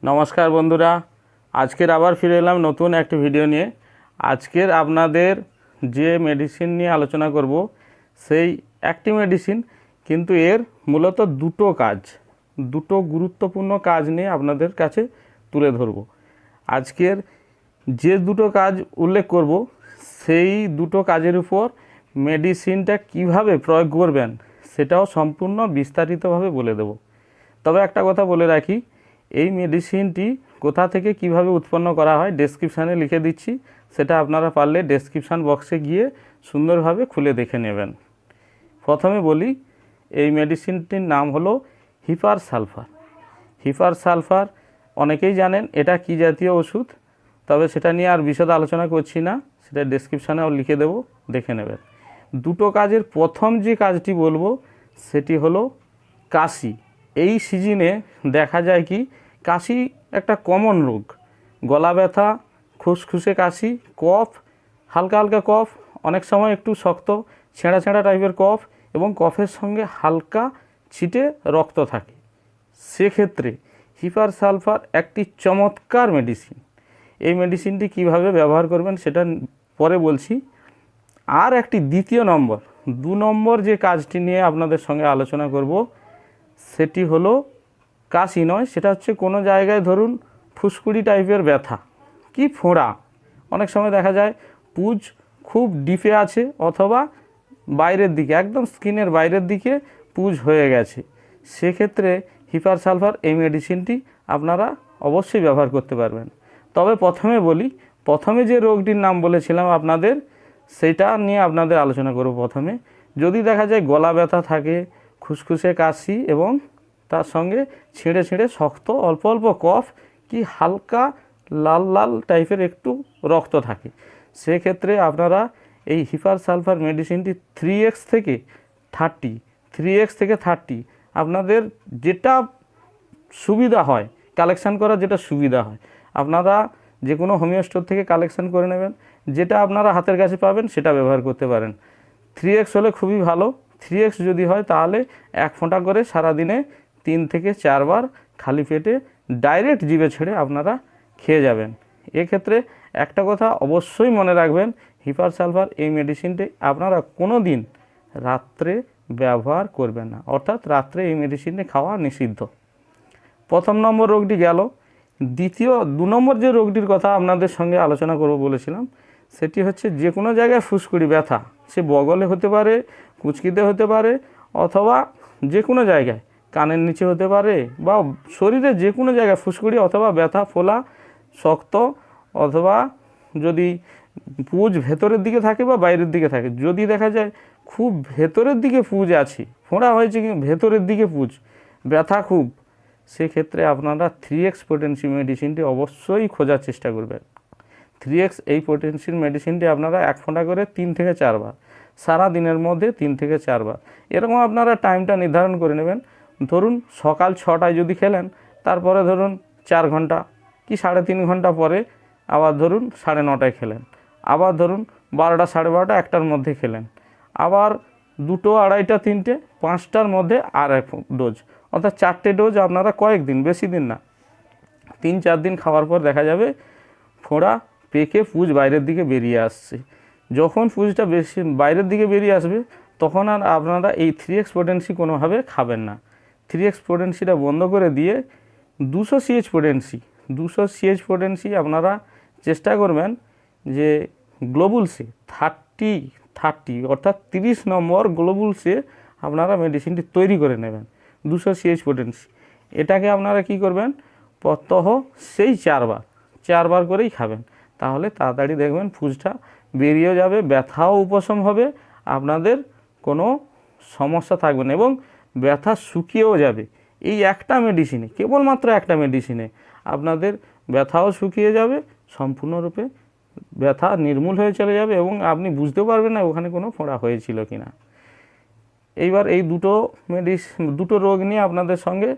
নমস্কার বন্ধুরা, আজকের আবার ফিরে এলাম নতুন একটি ভিডিও নিয়ে। আজকের আপনাদের যে মেডিসিন নিয়ে আলোচনা করব সেই একটি মেডিসিন, কিন্তু এর মূলত দুটো গুরুত্বপূর্ণ কাজ নিয়ে আপনাদের কাছে তুলে ধরব। আজকের যে দুটো কাজ উল্লেখ করব সেই দুটো কাজের উপর মেডিসিনটা কিভাবে প্রয়োগ করবেন সেটাও সম্পূর্ণ বিস্তারিতভাবে বলে দেব। তবে একটা কথা বলে রাখি, এই মেডিসিনটি কোথা থেকে কিভাবে উৎপন্ন করা হয় ডেসক্রিপশানে লিখে দিচ্ছি, সেটা আপনারা পারলে ডেসক্রিপশান বক্সে গিয়ে সুন্দরভাবে খুলে দেখে নেবেন। প্রথমে বলি, এই মেডিসিনটির নাম হলো হিপার সালফার। অনেকেই জানেন এটা কি জাতীয় ওষুধ, তবে সেটা নিয়ে আর বিশদ আলোচনা করছি না, সেটা ডেসক্রিপশানেও লিখে দেব, দেখে নেবেন। দুটো কাজের প্রথম যে কাজটি বলবো সেটি হলো কাশি। এই সিজনে দেখা যায় কি, কাশি একটা কমন রোগ। গলা ব্যথা, খুসখুসে কাশি, কফ, হালকা হালকা কফ, অনেক সময় একটু শক্ত ছেঁড়া টাইপের কফ, এবং কফের সঙ্গে হালকা ছিটে রক্ত থাকে। সেক্ষেত্রে হিপার সালফার একটি চমৎকার মেডিসিন। এই মেডিসিনটি কিভাবে ব্যবহার করবেন সেটা পরে বলছি। আর একটি দু নম্বর যে কাজটি নিয়ে আপনাদের সঙ্গে আলোচনা করব সেটি হলো কাশি নয়, সেটা হচ্ছে কোনো জায়গায় ধরুন ফুসকুড়ি টাইপের ব্যথা কি ফোঁড়া। অনেক সময় দেখা যায় পুজ খুব ডিপে আছে, অথবা বাইরের দিকে একদম স্কিনের বাইরের দিকে পুজ হয়ে গেছে। সেক্ষেত্রে হিপার সালফার এই মেডিসিনটি আপনারা অবশ্যই ব্যবহার করতে পারবেন। তবে প্রথমে যে রোগটির নাম বলেছিলাম আপনাদের, সেটা নিয়ে আপনাদের আলোচনা করব। প্রথমে যদি দেখা যায় গলা ব্যথা থাকে, খুসখুসে কাশি, এবং তার সঙ্গে ছিঁড়ে শক্ত অল্প অল্প কফ, কি হালকা লাল টাইপের একটু রক্ত থাকে, সেক্ষেত্রে আপনারা এই হিপার সালফার মেডিসিনটি 3x থেকে 30 আপনাদের যেটা সুবিধা হয়, কালেকশান করা যেটা সুবিধা হয়, আপনারা যে কোনো হোমিও স্টোর থেকে কালেকশান করে নেবেন। যেটা আপনারা হাতের কাছে পাবেন সেটা ব্যবহার করতে পারেন। 3x হলে খুবই ভালো। 3x যদি হয় তাহলে 1 ফোঁটা করে সারাদিনে 3 থেকে 4 বার খালি পেটে ডাইরেক্ট জিভে ছেড়ে আপনারা খেয়ে যাবেন। এক্ষেত্রে একটা কথা অবশ্যই মনে রাখবেন, হিপার সালফার এই মেডিসিনটি আপনারা কোনো দিন রাত্রে ব্যবহার করবেন না, অর্থাৎ রাত্রে এই মেডিসিনটি খাওয়া নিষিদ্ধ। প্রথম নম্বর রোগটি গেল। দু নম্বর যে রোগটির কথা আপনাদের সঙ্গে আলোচনা করব বলেছিলাম, সেটি হচ্ছে যে কোনো জায়গায় ফুসকুড়ি ব্যথা, সে বগলে হতে পারে, কুঁচকিতে হতে পারে, অথবা যে কোনো জায়গায় কানের নিচে হতে পারে, বা শরীরে যে কোনো জায়গায় ফুসকুড়ি অথবা ব্যথা, ফোলা, শক্ত, অথবা যদি পুজ ভেতরের দিকে থাকে বা বাইরের দিকে থাকে। যদি দেখা যায় খুব ভেতরের দিকে পুজ আছে, ফোঁড়া হয়েছে কিন্তু ভেতরের দিকে পুজ, ব্যথা খুব, সেক্ষেত্রে আপনারা 3x পোটেন্সি মেডিসিনটি অবশ্যই খোঁজার চেষ্টা করবেন। 3x এই পোটেন্সির মেডিসিনটি আপনারা 1 ফোঁটা করে 3 থেকে 4 বার, সারা দিনের মধ্যে 3 থেকে 4 বার, এরকম আপনারা টাইমটা নির্ধারণ করে নেবেন। ধরুন সকাল 6টায় যদি খেলেন, তারপরে ধরুন 4 ঘন্টা কি 3.5 ঘন্টা পরে আবার ধরুন 9:30টায় খেলেন, আবার ধরুন 12টা, 12:30, 1টার মধ্যে খেলেন, আবার 2টো, 2:30টা, 3টে, 5টার মধ্যে আর 1 ডোজ, অর্থাৎ 4টে ডোজ আপনারা কয়েকদিন, বেশি দিন না, 3-4 দিন খাওয়ার পর দেখা যাবে ফোঁড়া পেকে পুজ বাইরের দিকে বেরিয়ে আসছে। যখন পুজটা বেশি বাইরের দিকে বেরিয়ে আসবে, তখন আর আপনারা এই 3x পোটেন্সি কোনোভাবে খাবেন না। 3x পোটেন্সিটা বন্ধ করে দিয়ে 200 CH পোটেন্সি আপনারা চেষ্টা করবেন যে গ্লোবুলসে 30 অর্থাৎ 30 নম্বর গ্লোবুলসে আপনারা মেডিসিনটি তৈরি করে নেবেন। 200 CH পোটেন্সি, এটাকে আপনারা কি করবেন, প্রত্যহ সেই 4 বার করেই খাবেন। তাহলে তাড়াতাড়ি দেখবেন পুজটা বেরিয়েও যাবে, ব্যথাও উপশম হবে, আপনাদের কোনো সমস্যা থাকবে না, এবং ব্যথা শুকিয়েও যাবে। এই একটা মেডিসিনে, কেবলমাত্র একটা মেডিসিনে আপনাদের ব্যথাও শুকিয়ে যাবে, সম্পূর্ণরূপে ব্যথা নির্মূল হয়ে চলে যাবে, এবং আপনি বুঝতেও পারবেন না ওখানে কোনো ফোঁড়া হয়েছিল কি না। এইবার এই দুটো রোগ নিয়ে আপনাদের সঙ্গে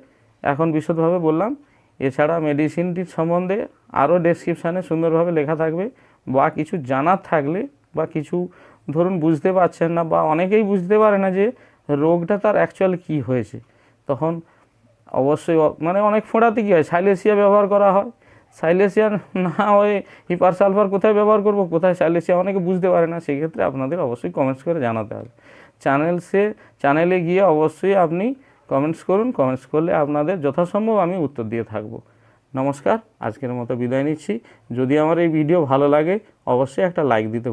এখন বিশদভাবে বললাম। এছাড়া মেডিসিনটির সম্বন্ধে আরও ডেসক্রিপশানে সুন্দরভাবে লেখা থাকবে, বা কিছু জানার থাকলে বা কিছু ধরুন বুঝতে পারছেন না, বা অনেকেই বুঝতে পারে না যে রোগটা তার অ্যাকচুয়াল কী হয়েছে, তখন অবশ্যই মানে অনেক ফোঁড়াতে কী হয়, সাইলেসিয়া ব্যবহার করা হয়। সাইলেসিয়া না হয়ে হিপার সালফার কোথায় ব্যবহার করব, কোথায় সাইলেসিয়া, অনেকে বুঝতে পারে না। সেই ক্ষেত্রে আপনাদের অবশ্যই কমেন্টস করে জানাতে হবে। চ্যানেলে গিয়ে অবশ্যই আপনি কমেন্টস করুন, কমেন্টস করলে আপনাদের যথাসম্ভব আমি উত্তর দিয়ে থাকব। নমস্কার, আজকের মতো বিদায় নিচ্ছি। যদি আমার এই ভিডিও ভালো লাগে অবশ্যই একটা লাইক দিতে